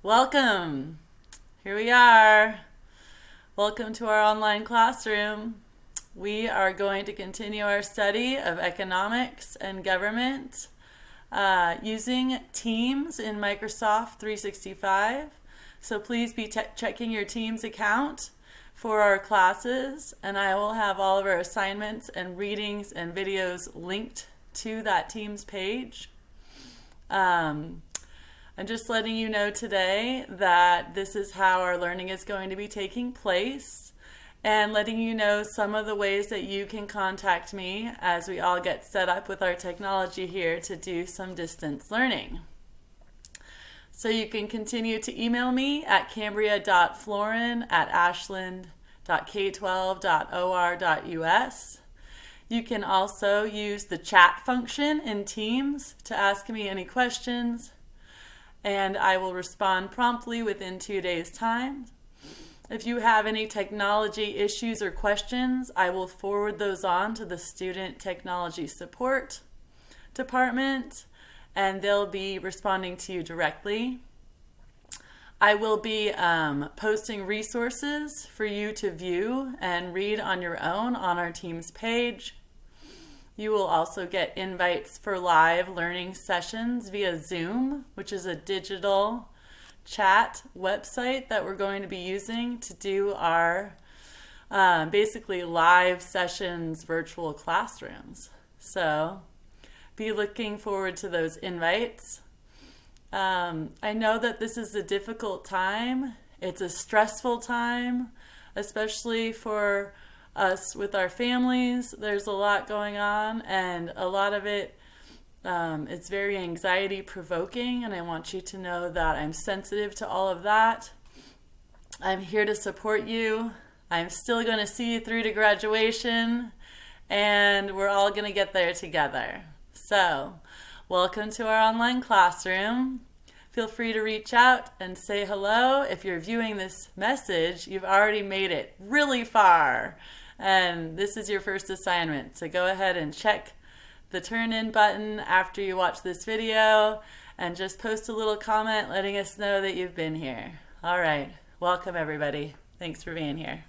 Welcome. Here we are. Welcome to our online classroom. We are going to continue our study of economics and government using Teams in Microsoft 365. So please be checking your Teams account for our classes, and I will have all of our assignments and readings and videos linked to that Teams page. I'm just letting you know today that this is how our learning is going to be taking place, and letting you know some of the ways that you can contact me as we all get set up with our technology here to do some distance learning. So you can continue to email me at cambria.florin@ashland.k12.or.us. You can also use the chat function in Teams to ask me any questions, and I will respond promptly within 2 days' time. If you have any technology issues or questions, I will forward those on to the Student Technology Support Department, and they'll be responding to you directly. I will be posting resources for you to view and read on your own on our Teams page. You will also get invites for live learning sessions via Zoom, which is a digital chat website that we're going to be using to do our basically live sessions virtual classrooms. So be looking forward to those invites. I know that this is a difficult time. It's a stressful time, especially for us with our families. There's a lot going on, and a lot of it it's very anxiety provoking, and I want you to know that I'm sensitive to all of that. I'm here to support you. I'm still going to see you through to graduation, and we're all going to get there together. So welcome to our online classroom. Feel free to reach out and say hello. If you're viewing this message, you've already made it really far, and this is your first assignment. So go ahead and check the turn in button after you watch this video, and just post a little comment letting us know that you've been here. All right, welcome everybody. Thanks for being here.